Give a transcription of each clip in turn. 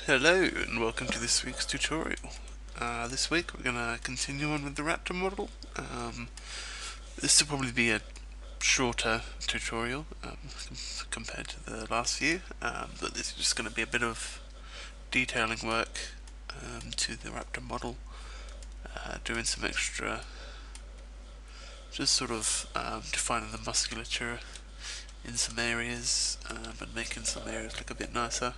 Hello and welcome to this week's tutorial. This week we're going to continue on with the raptor model. This will probably be a shorter tutorial compared to the last few, but this is just going to be a bit of detailing work to the raptor model, doing some extra, just sort of defining the musculature in some areas and making some areas look a bit nicer.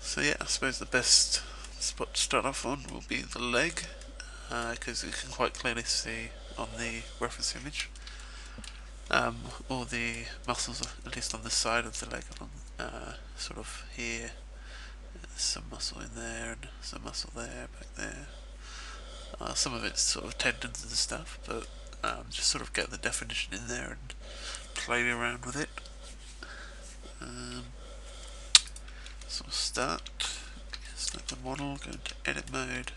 So yeah, I suppose the best spot to start off on will be the leg, because you can quite clearly see on the reference image all the muscles, at least on the side of the leg, sort of here. There's some muscle in there and some muscle there, back there. Some of it's sort of tendons and stuff, but just sort of get the definition in there and play around with it. So we'll select the model, go into edit mode,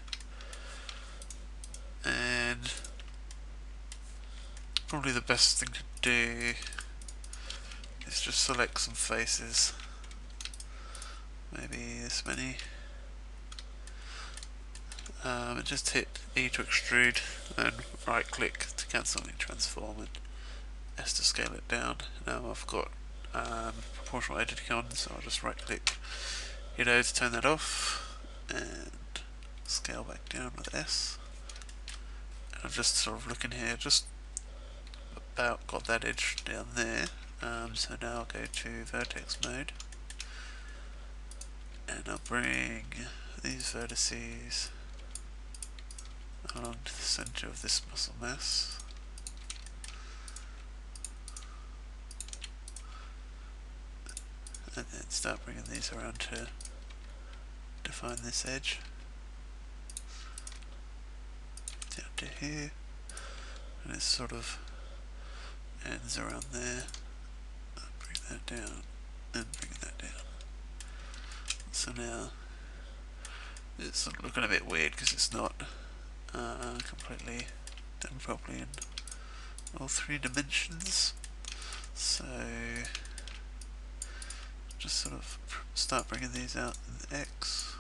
and probably the best thing to do is just select some faces, maybe this many, and just hit E to extrude and right click to cancel and transform, and S to scale it down. Now I've got proportional editing on, so I'll just right click, hit O to turn that off, and scale back down with S. And I'm just sort of looking here, just about got that edge down there. So now I'll go to vertex mode, and I'll bring these vertices along to the center of this muscle mass. And then start bringing these around to define this edge. Down to here. And it sort of ends around there. I'll bring that down and bring that down. So now it's sort of looking a bit weird because it's not completely done properly in all three dimensions. So just sort of start bringing these out in the X.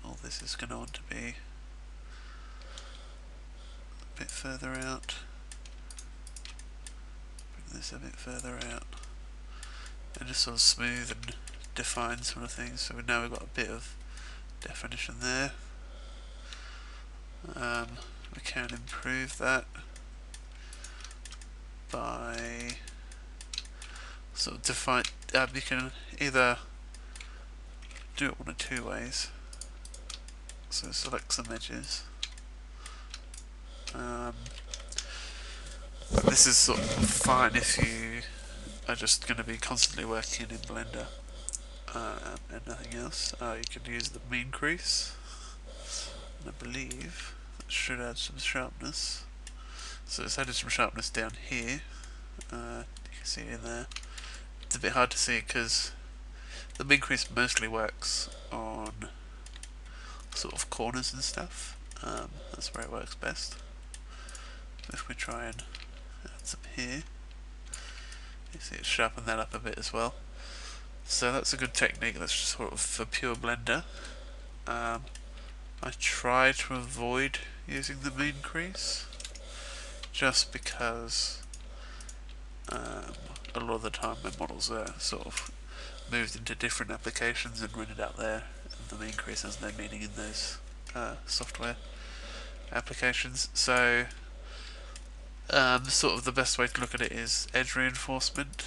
All this is going to want to be a bit further out. Bring this a bit further out. And just sort of smooth and define sort of things. So now we've got a bit of definition there. We can improve that by sort of define. You can either do it one of two ways. So select some edges. This is sort of fine if you are just going to be constantly working in Blender and nothing else. You can use the mean crease, and I believe that should add some sharpness. So it's added some sharpness down here. You can see it in there. It's a bit hard to see because the mean crease mostly works on sort of corners and stuff. That's where it works best. If we try and add some here, you see it sharpen that up a bit as well. So that's a good technique. That's just sort of for pure Blender. I try to avoid using the mean crease just because a lot of the time my models are sort of moved into different applications and rendered out there, and the mean crease has no meaning in those software applications. So sort of the best way to look at it is edge reinforcement,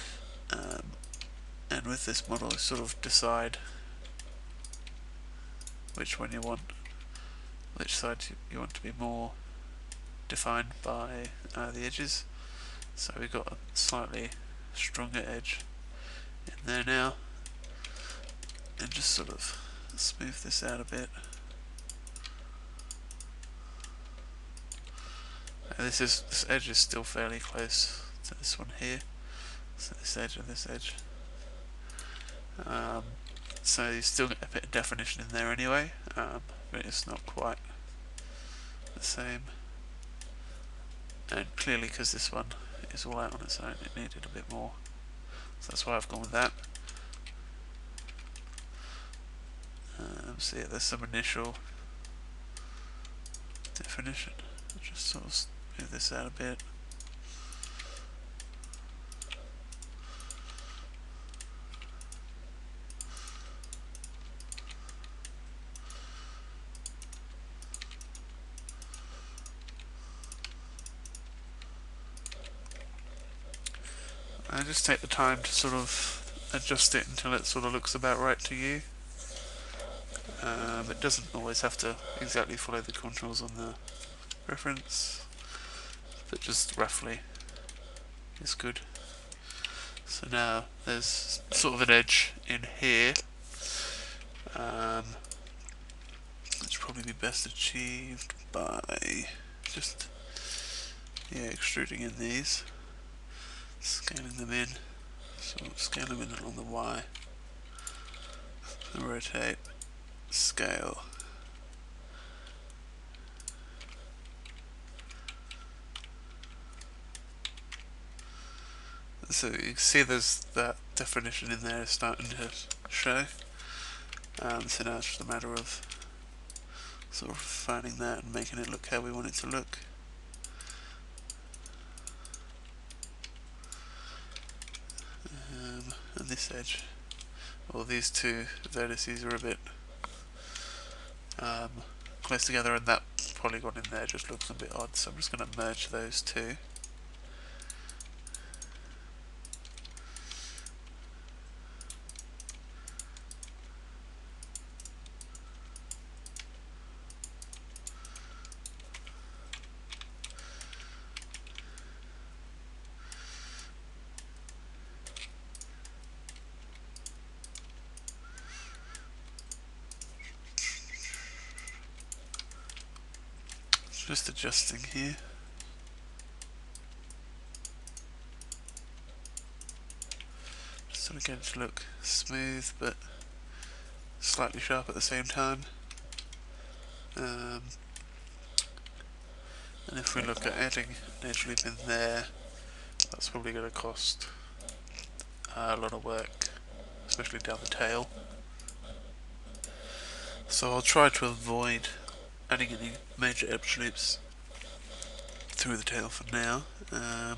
and with this model you sort of decide which one you want, which side you want to be more defined by the edges. So we've got a slightly stronger edge in there now, and just sort of smooth this out a bit. This edge is still fairly close to this one here, so this edge and this edge. So you still get a bit of definition in there anyway, but it's not quite the same. And clearly, because this one is all out on its own, it needed a bit more So that's why I've gone with that. So yeah, there's some initial definition. I'll just sort of move this out a bit. And just take the time to sort of adjust it until it sort of looks about right to you. It doesn't always have to exactly follow the contours on the reference, but just roughly is good. So now there's sort of an edge in here. Which probably be best achieved by just extruding in these, scaling them in, so scale them in along the Y, and rotate, scale. So you can see there's that definition in there starting to show. So now it's just a matter of sort of finding that and making it look how we want it to look. And this edge, well, these two vertices are a bit close together, and that polygon in there just looks a bit odd, so I'm just going to merge those two. Just adjusting here. Just sort of get it to look smooth but slightly sharp at the same time. And if we look at adding an edge loop in there, that's probably going to cost a lot of work, especially down the tail. So I'll try to avoid adding any major edge loops through the tail for now. I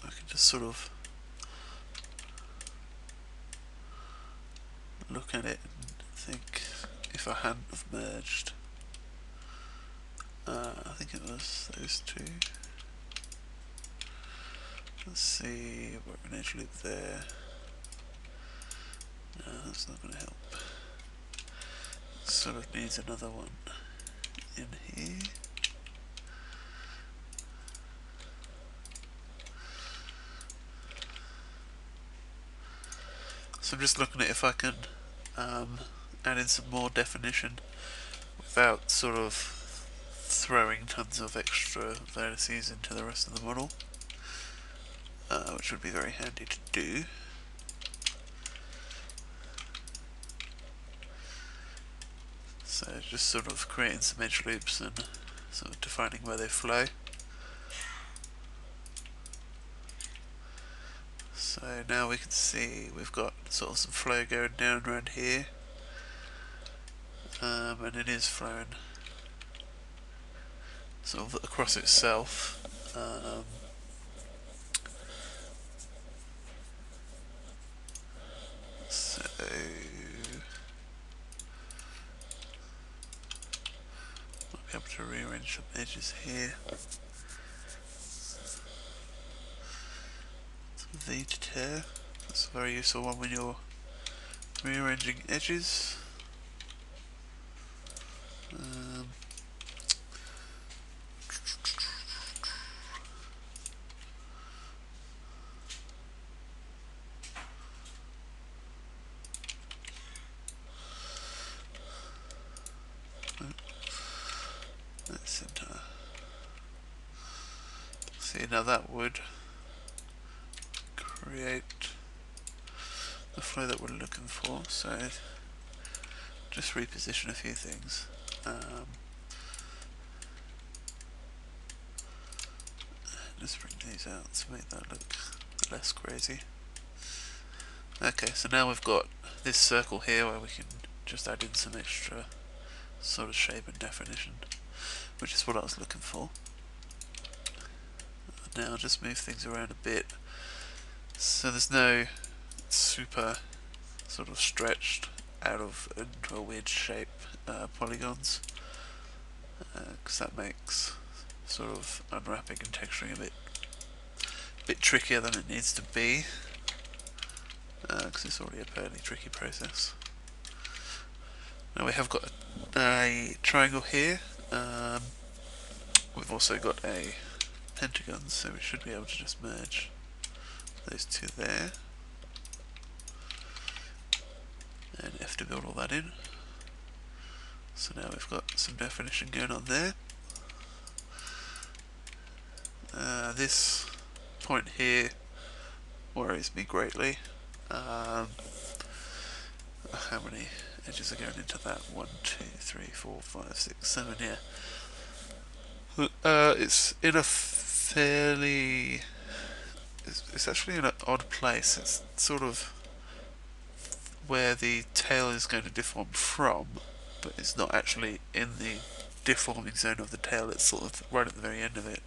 can just sort of look at it and think if I hadn't have merged, I think it was those two. Let's see, we're an edge loop there. No, that's not going to help. Sort of needs another one in here. So I'm just looking at if I can add in some more definition without sort of throwing tons of extra vertices into the rest of the model, which would be very handy to do. So just sort of creating some edge loops and sort of defining where they flow. So now we can see we've got sort of some flow going down around here, and it is flowing sort of across itself. So might be able to rearrange some edges here. V to tear. That's a very useful one when you're rearranging edges. Let's enter. See, now that would create the flow that we're looking for. So just reposition a few things. Just bring these out to make that look less crazy. Okay, so now we've got this circle here where we can just add in some extra sort of shape and definition, which is what I was looking for. Now I'll just move things around a bit so there's no super sort of stretched out of into a weird shape polygons, because that makes sort of unwrapping and texturing a bit trickier than it needs to be, because it's already a fairly tricky process. Now we have got a triangle here. We've also got a pentagon, so we should be able to just merge those two there, and F to build all that in. So now we've got some definition going on there. This point here worries me greatly. How many edges are going into that? 1, 2, 3, 4, 5, 6, 7, yeah. It's in a fairly... It's actually in an odd place. It's sort of where the tail is going to deform from, but it's not actually in the deforming zone of the tail, it's sort of right at the very end of it.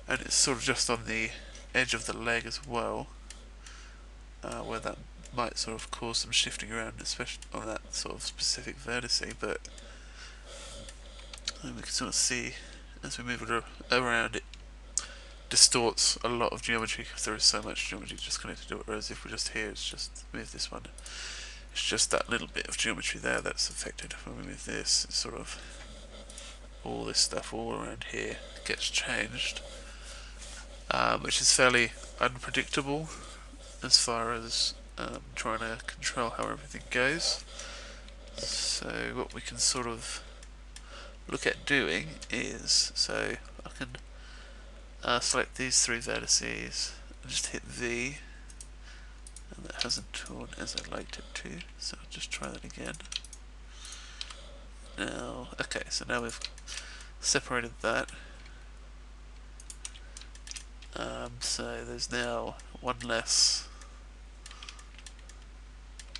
And it's sort of just on the edge of the leg as well, where that might sort of cause some shifting around, especially on that sort of specific vertice, but we can sort of see as we move it around, it distorts a lot of geometry because there is so much geometry just connected to it, whereas if we just here, it's just move this one, it's just that little bit of geometry there that's affected. When we move this, it's sort of all this stuff all around here gets changed, which is fairly unpredictable as far as trying to control how everything goes. So what we can sort of look at doing is, so I can select these three vertices and just hit V, and that hasn't torn as I liked it to, so I'll just try that again. Now, okay, so now we've separated that. So there's now one less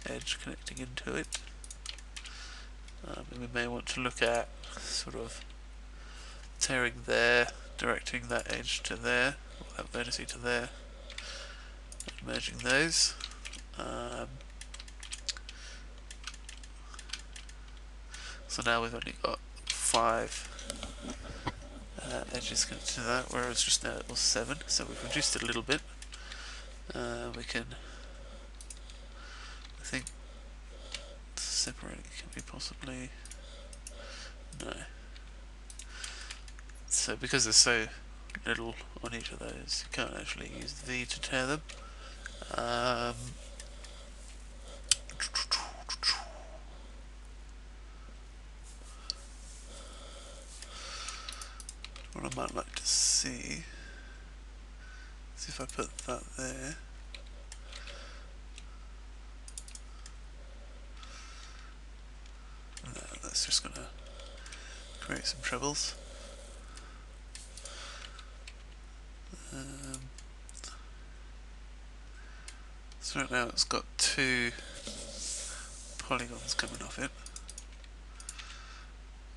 edge connecting into it. And we may want to look at sort of tearing there, directing that edge to there, or that vertice to there, and merging those. So now we've only got 5 edges connected to that, whereas just now it was 7, so we've reduced it a little bit. We can, I think, separating can be possibly, no. So because there's so little on each of those, you can't actually use V to tear them. What I might like to see is if I put that there. No, that's just going to create some troubles. So right now it's got 2 polygons coming off it.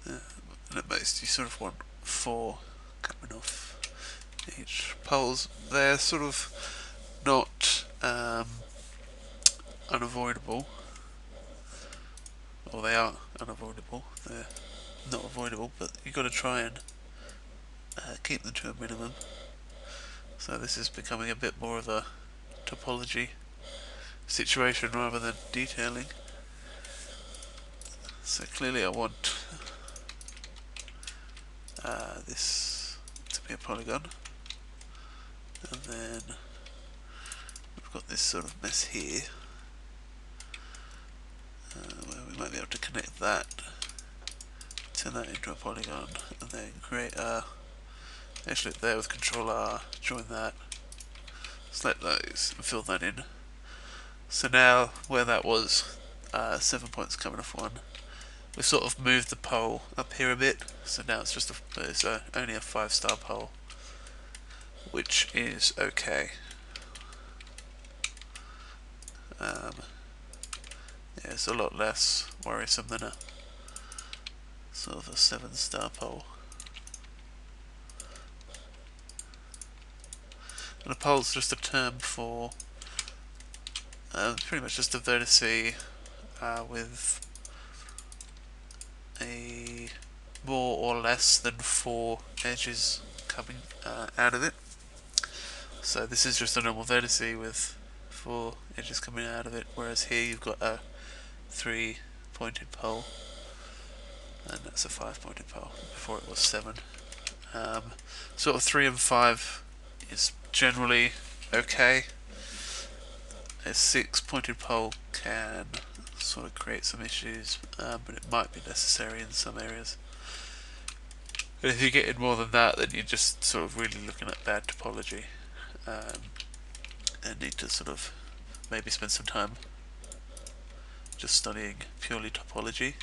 And at most you sort of want 4 coming off each. Poles, they're sort of not unavoidable, or they are unavoidable, they're not avoidable, but you've got to try and keep them to a minimum. So this is becoming a bit more of a topology situation rather than detailing. So clearly I want this to be a polygon, and then we've got this sort of mess here where we might be able to connect that, turn that into a polygon, and then create a, actually there with Control R, join that, select those and fill that in. So now where that was 7 points coming off one, we've sort of moved the pole up here a bit, so now it's just it's only a 5-star pole, which is okay. Yeah, it's a lot less worrisome than a sort of a 7-star pole. And a pole's just a term for pretty much just a vertice with a more or less than 4 edges coming out of it. So this is just a normal vertice with 4 edges coming out of it, whereas here you've got a 3-pointed pole, and that's a 5-pointed pole. Before it was 7. Sort of 3 and 5 is generally okay. A 6-pointed pole can sort of create some issues, but it might be necessary in some areas. But if you get in more than that, then you're just sort of really looking at bad topology, and need to sort of maybe spend some time just studying purely topology.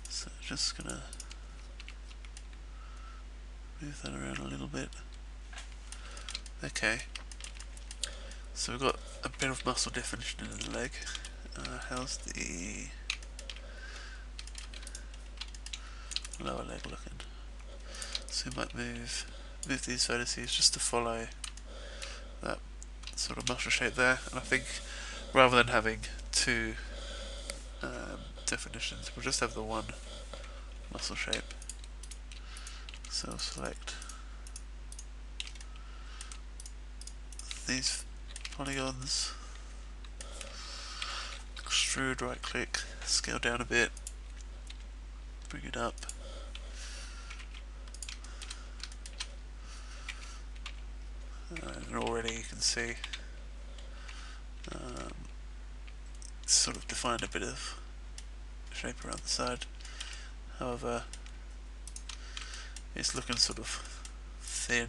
So just gonna move that around a little bit. Okay, so we've got a bit of muscle definition in the leg. How's the lower leg looking? So we might move these vertices just to follow that sort of muscle shape there. And I think rather than having 2 definitions, we'll just have the one muscle shape. So I'll select these polygons, extrude, right click, scale down a bit, bring it up. And already you can see it's sort of defined a bit of shape around the side. However, it's looking sort of thin,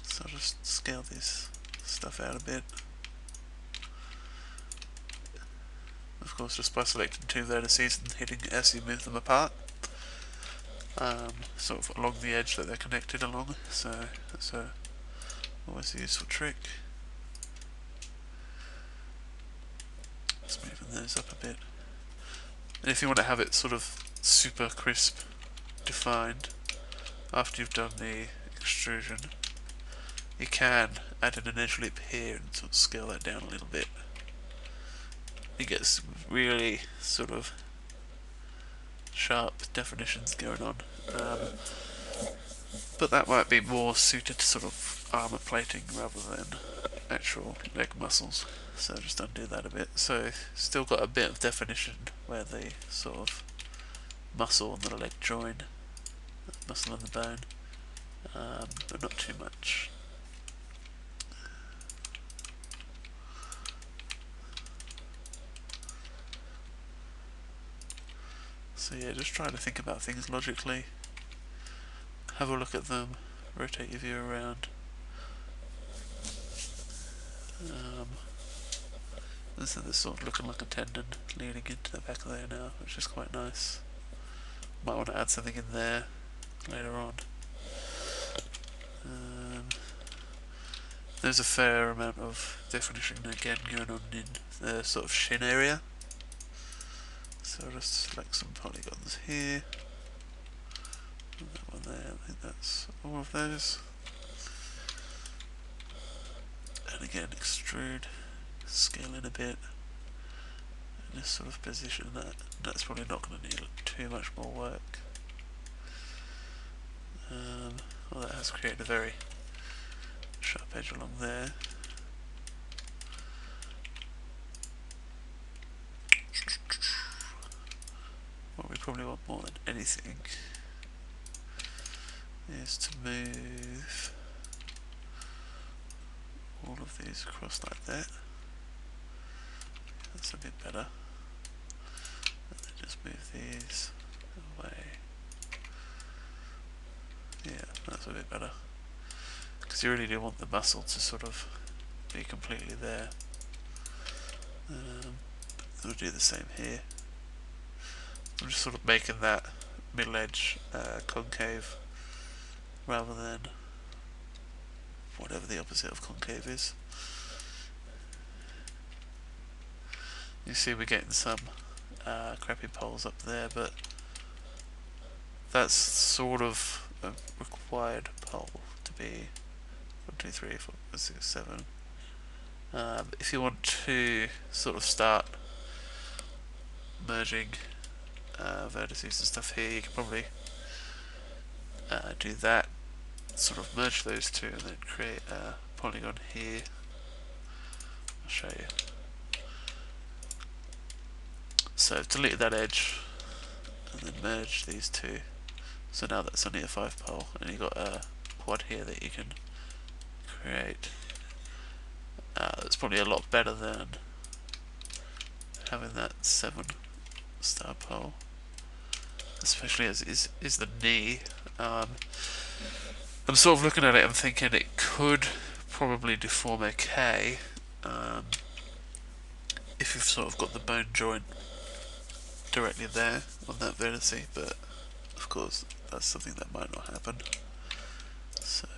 so I'll just scale this stuff out a bit. Of course, just by selecting 2 vertices and hitting as you move them apart, sort of along the edge that they're connected along. So that's always a useful trick. Just moving those up a bit. And if you want to have it sort of super crisp defined after you've done the extrusion, you can add in an edge lip here and sort of scale that down a little bit. It gets really sort of sharp definitions going on, but that might be more suited to sort of armour plating rather than actual leg muscles. So just undo that a bit. So still got a bit of definition where the sort of muscle and the leg join, muscle and the bone, but not too much. So yeah, just try to think about things logically, have a look at them, rotate your view around. So this sort of looking like a tendon leading into the back of there now, which is quite nice. Might want to add something in there later on. There's a fair amount of definition again going on in the sort of shin area. So I'll just select some polygons here. And that one there, I think that's all of those. And again, extrude, scale in a bit, and just sort of position that. That's probably not going to need too much more work. Well, that has created a very sharp edge along there. What we probably want more than anything is to move all of these across like that. That's a bit better. And then just move these away. Yeah, that's a bit better. Because you really do want the muscle to sort of be completely there. We'll do the same here. I'm just sort of making that middle edge concave rather than whatever the opposite of concave is. You see we're getting some crappy poles up there, but that's sort of a required pole to be 1, 2, 3, 4, 5, 6, 7. If you want to sort of start merging vertices and stuff here, you can probably do that, sort of merge those two and then create a polygon here. I'll show you. So I've deleted that edge and then merge these two. So now that's only a 5 pole, and you've got a quad here that you can create. That's probably a lot better than having that 7 star pole, especially as is the knee. I'm sort of looking at it and thinking it could probably deform okay if you've sort of got the bone joint directly there on that vertice, but of course that's something that might not happen. So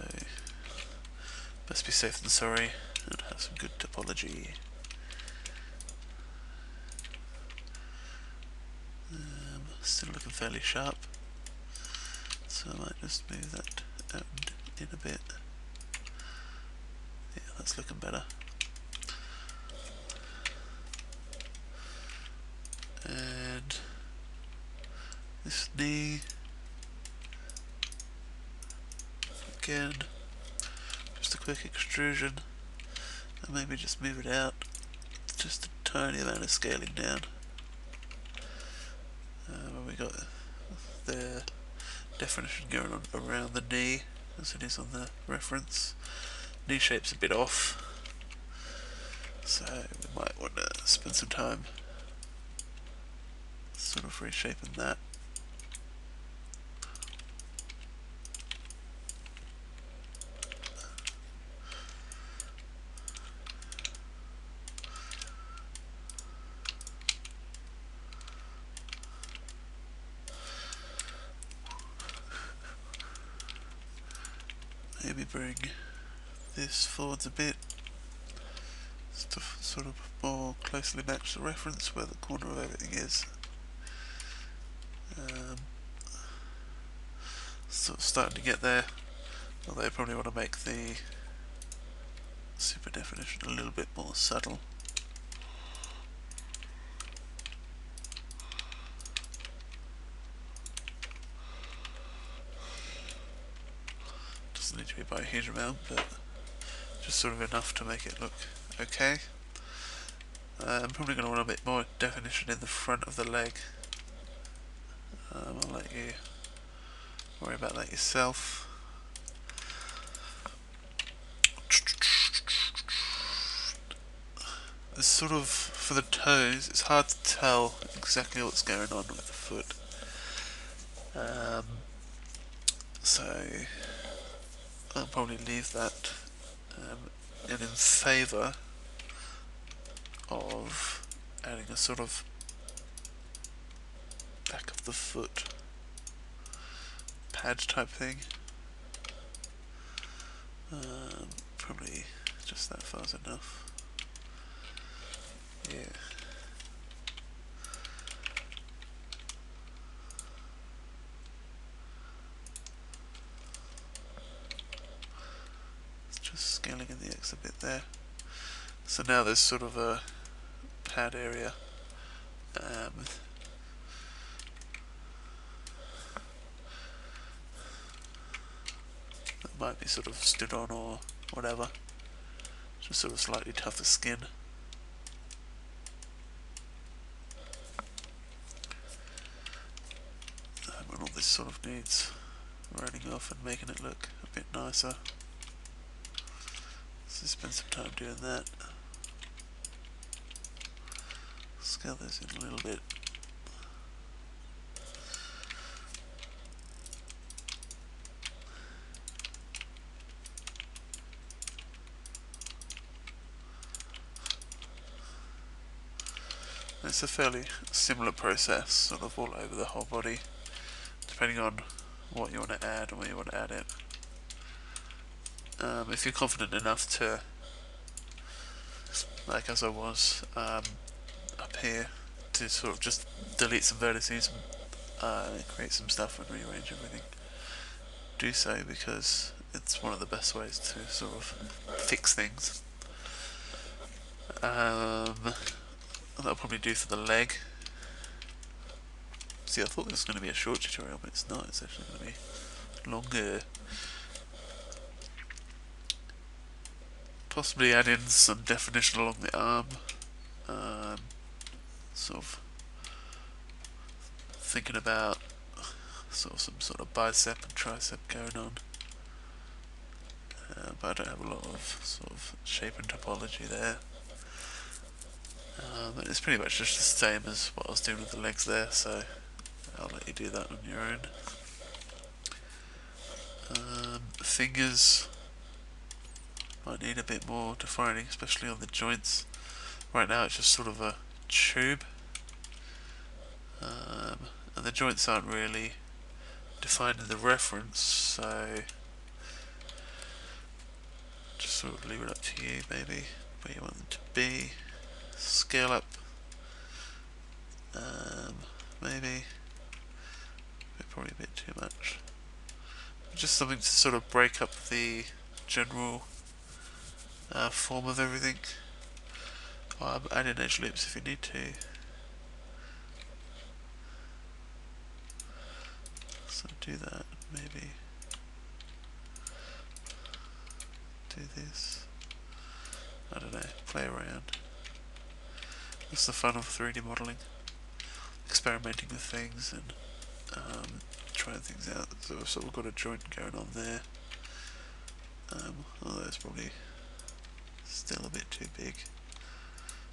best be safe than sorry and have some good topology. Still looking fairly sharp, so I might just move that out in a bit. Yeah, that's looking better. And this knee, again, just a quick extrusion, and maybe just move it out just a tiny amount of scaling down. When we got the definition going on around the knee, as it is on the reference. Knee shape's a bit off, so we might want to spend some time sort of reshaping that. Maybe bring this forwards a bit, to sort of more closely match the reference where the corner of everything is. Sort of starting to get there, although I probably want to make the super definition a little bit more subtle. Doesn't need to be by a huge amount, but just sort of enough to make it look okay. I'm probably going to want a bit more definition in the front of the leg. I'll let you worry about that yourself. It's sort of, for the toes, it's hard to tell exactly what's going on with the foot. So I'll probably leave that and in favour of adding a sort of back of the foot pad type thing. Probably just that far's enough. Yeah. It's just scaling in the X a bit there. So now there's sort of a pad area. That might be sort of stood on or whatever. Just sort of slightly tougher skin. And all this sort of needs running off and making it look a bit nicer. So spend some time doing that. Scale this in a little bit. It's a fairly similar process, sort of all over the whole body, depending on what you want to add and where you want to add it. if you're confident enough to, like as I was up here, to sort of just delete some vertices, create some stuff and rearrange everything, do so, because it's one of the best ways to sort of fix things. That'll probably do for the leg. See, I thought this was going to be a short tutorial, but it's not. It's actually going to be longer. Possibly add in some definition along the arm. Sort of thinking about sort of some sort of bicep and tricep going on. But I don't have a lot of sort of shape and topology there. But it's pretty much just the same as what I was doing with the legs there, so I'll let you do that on your own. Fingers might need a bit more defining, especially on the joints. Right now it's just sort of a tube, and the joints aren't really defined in the reference, so just sort of leave it up to you, maybe where you want them to be. Scale up, maybe, probably a bit too much. Just something to sort of break up the general form of everything. Add in edge loops if you need to. So do that, maybe. Do this. I don't know, play around. That's the fun of 3D modelling. Experimenting with things and trying things out. So I've sort of got a joint going on there. Although it's probably still a bit too big.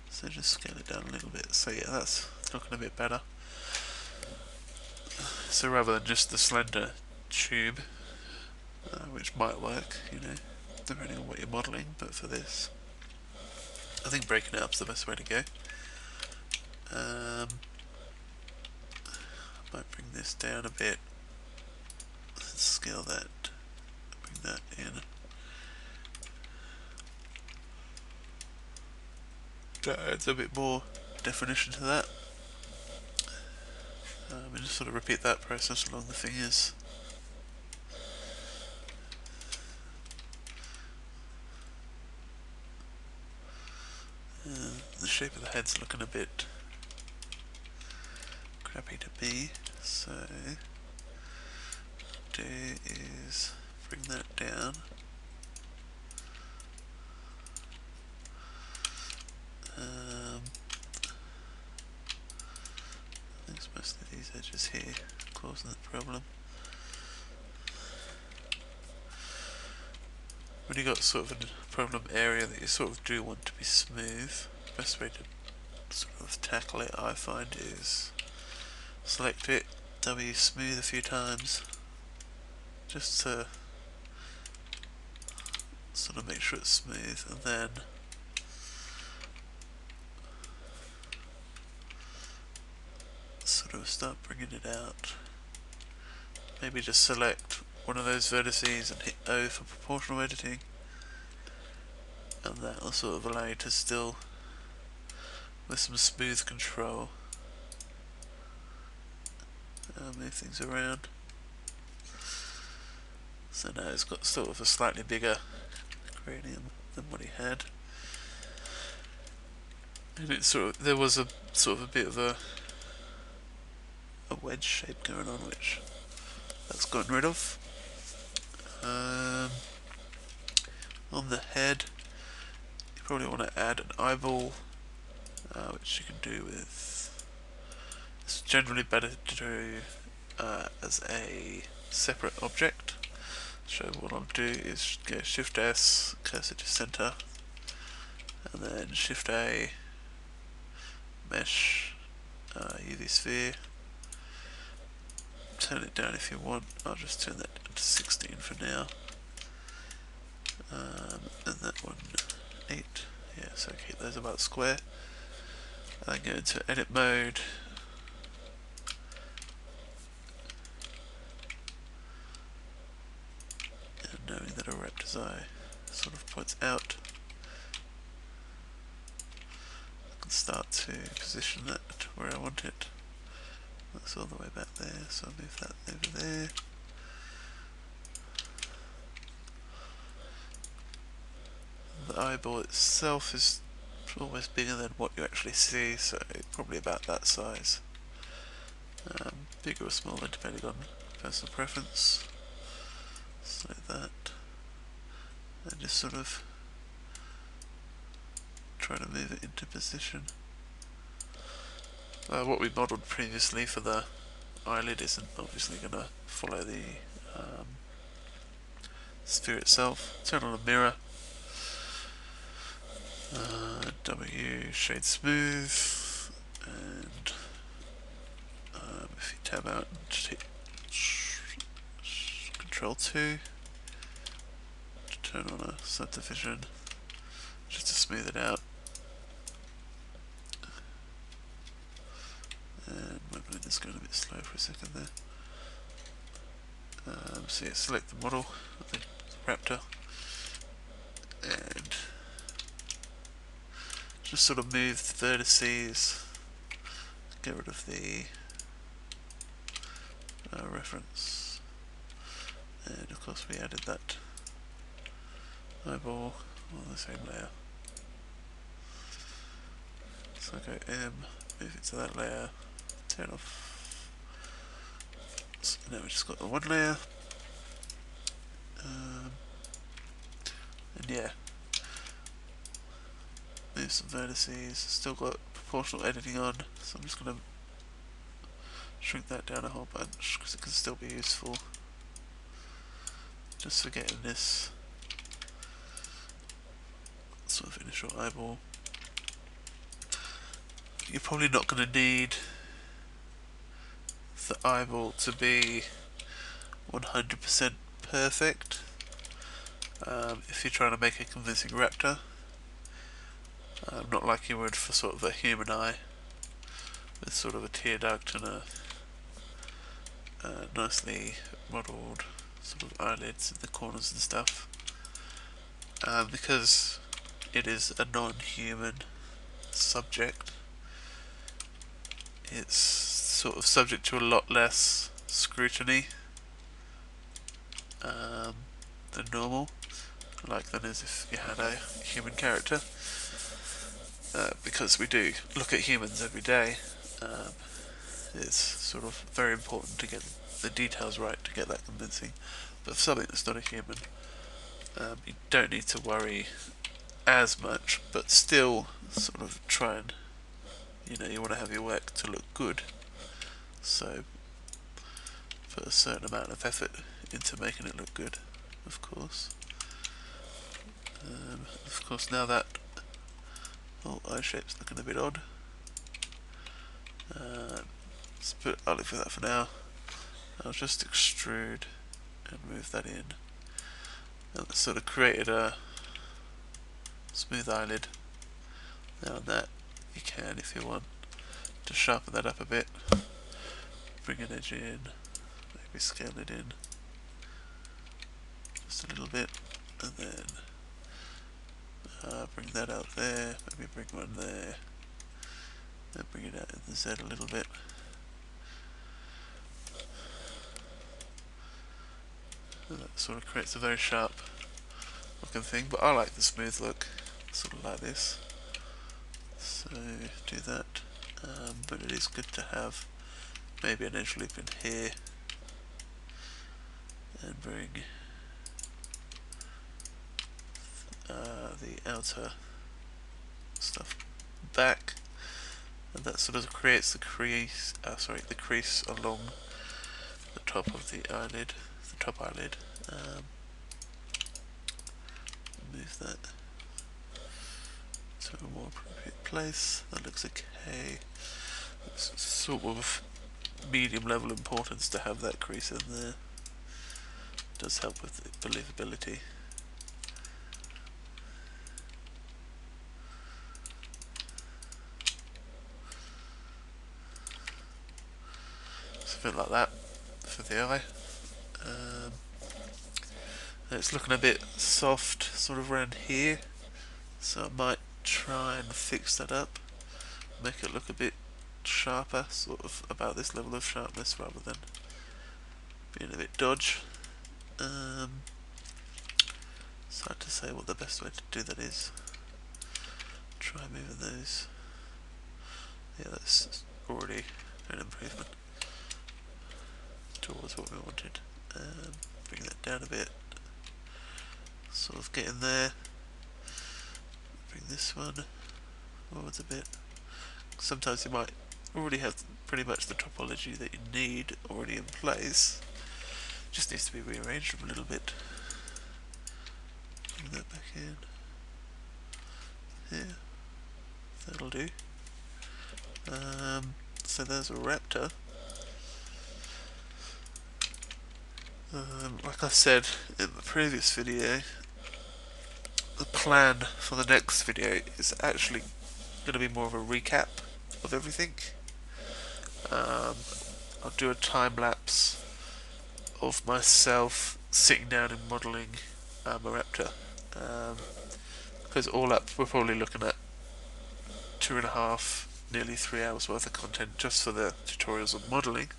So just scale it down a little bit. So yeah, that's looking a bit better. So rather than just the slender tube, which might work, you know, depending on what you're modelling, but for this, I think breaking it up is the best way to go. Might bring this down a bit. Let's scale that. Bring that in. That adds a bit more definition to that. And just sort of repeat that process along the fingers. The shape of the head's looking a bit crappy to be, so what I'll do is bring that down. I think it's mostly these edges here causing the problem. When you got sort of a problem area that you sort of do want to be smooth, the best way to sort of tackle it, I find, is select it, W smooth a few times, just to sort of make sure it's smooth, and then sort of start bringing it out. Maybe just select one of those vertices and hit O for proportional editing, and that will sort of allow you to still, with some smooth control, move things around. So now it's got sort of a slightly bigger cranium than what he had, and it sort of, there was a sort of a bit of a wedge shape going on, which that's gotten rid of. On the head, you probably want to add an eyeball, which you can do with. It's generally better to do as a separate object. So what I'll do is go Shift S, cursor to center, and then Shift A, mesh, UV sphere. Turn it down if you want. I'll just turn that down to 16 for now. And that one 8. Yeah, so keep those about square. And then go into edit mode. And knowing that a raptor's eye sort of points out. I can start to position that where I want it. That's all the way back there, so I'll move that over there. The eyeball itself is almost bigger than what you actually see, so probably about that size. Bigger or smaller depending on personal preference. Just like that. And just sort of try to move it into position. What we modelled previously for the eyelid isn't obviously going to follow the sphere itself. Turn on a mirror. W shade smooth, and if you tab out and just hit Control 2 to turn on a subdivision just to smooth it out. And my blend is going a bit slow for a second there. So yeah, select the model of the raptor and just sort of move the vertices, get rid of the reference, and of course we added that eyeball on the same layer. So I go M, move it to that layer, turn off. So now we just got the one layer. And yeah, move some vertices. Still got proportional editing on, so I'm just going to shrink that down a whole bunch because it can still be useful. Just for getting this sort of initial eyeball. You're probably not going to need the eyeball to be 100% perfect if you're trying to make a convincing raptor. Not like you would for sort of a human eye with sort of a tear duct and a nicely modelled sort of eyelids in the corners and stuff. Because it is a non-human subject, it's sort of subject to a lot less scrutiny than normal, than as if you had a human character. Because we do look at humans every day, it's sort of very important to get the details right to get that convincing. But for something that's not a human, you don't need to worry as much, but still sort of try and, you want to have your work to look good. So put a certain amount of effort into making it look good, of course. Of course, now that eye shape's looking a bit odd. I'll leave with that for now. I'll just extrude and move that in. And that sort of created a smooth eyelid. Now on that, you can, if you want, to sharpen that up a bit. Bring an edge in, maybe scale it in just a little bit, and then bring that out there, maybe bring one there, then bring it out in the Z a little bit. And that sort of creates a very sharp looking thing, but I like the smooth look, sort of like this. So do that, but it is good to have maybe an edge loop in here, and bring the outer stuff back, and that sort of creates the crease. The crease along the top of the eyelid, the top eyelid. Move that to a more appropriate place. That looks okay. It's sort of medium level importance to have that crease in there. It does help with the believability. So a bit like that for the eye. It's looking a bit soft sort of around here, so I might try and fix that up, make it look a bit sharper, sort of about this level of sharpness rather than being a bit dodge. It's hard to say what the best way to do that is. Try moving those. Yeah, that's already an improvement towards what we wanted. Bring that down a bit. Sort of get in there. Bring this one forwards a bit. Sometimes you might already have pretty much the topology that you need already in place. Just needs to be rearranged a little bit. Bring that back in. Yeah, that'll do. So there's a raptor. Like I said in the previous video, the plan for the next video is actually going to be more of a recap of everything. I'll do a time lapse of myself sitting down and modelling a raptor, because all up we're probably looking at 2.5, nearly 3 hours worth of content just for the tutorials of modelling.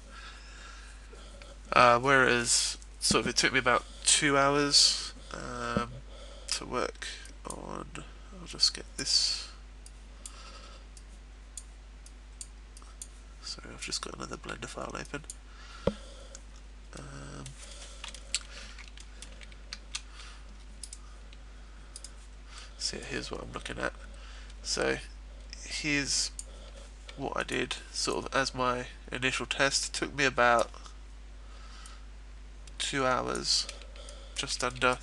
Whereas sort of it took me about 2 hours to work on. I'll just get this. Sorry, I've just got another Blender file open. So yeah, here's what I'm looking at. So here's what I did sort of as my initial test. It took me about 2 hours, just under,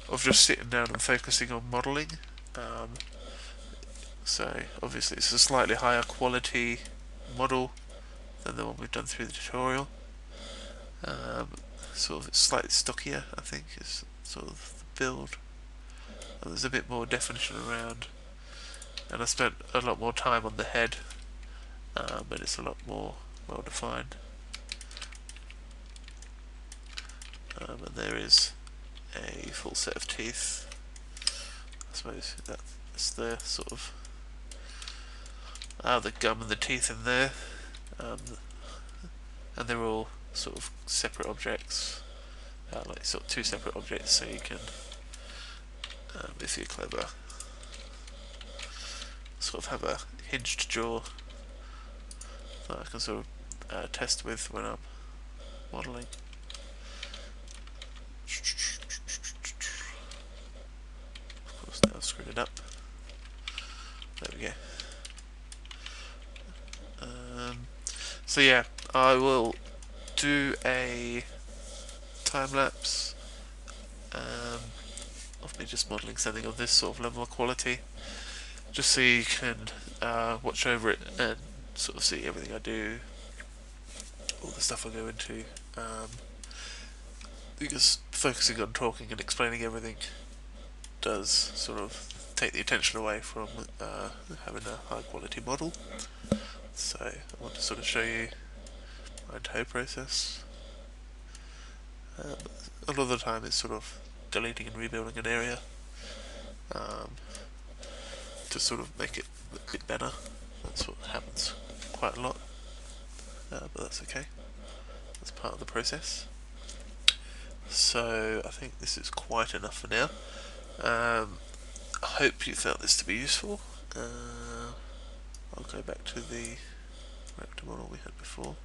of just sitting down and focusing on modelling. So obviously it's a slightly higher quality model than the one we've done through the tutorial. Sort of it's slightly stockier, I think, is sort of the build. And there's a bit more definition around, and I spent a lot more time on the head, but it's a lot more well defined. And there is a full set of teeth. I suppose that's the sort of the gum and the teeth in there, and they're all sort of separate objects, like sort of 2 separate objects, so you can, if you're clever, sort of have a hinged jaw that I can sort of test with when I'm modelling. Of course, now I've screwed it up. There we go. So yeah, I will do a time lapse of me just modelling something of this sort of level of quality, just so you can watch over it and sort of see everything I do, all the stuff I go into, because focusing on talking and explaining everything does sort of take the attention away from having a high quality model. So I want to sort of show you my entire process. A lot of the time it's sort of deleting and rebuilding an area to sort of make it look a bit better. That's what happens quite a lot, but that's okay. That's part of the process. So I think this is quite enough for now. I hope you found this to be useful. I'll go back to the raptor model we had before.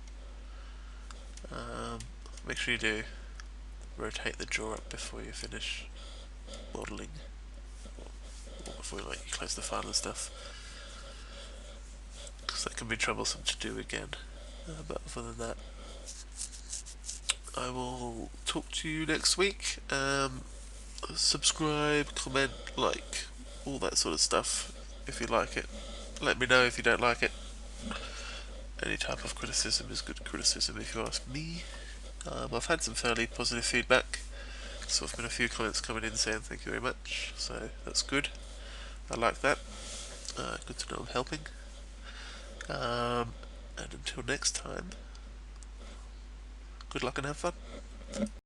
Make sure you do rotate the jaw up before you finish modelling, or before you close the file and stuff, because that can be troublesome to do again. But other than that, I will talk to you next week. Subscribe, comment, like, all that sort of stuff if you like it. Let me know if you don't like it. Any type of criticism is good criticism if you ask me. I've had some fairly positive feedback, so I've been a few comments coming in saying thank you very much, so that's good. I like that. Good to know I'm helping. And until next time, good luck and have fun.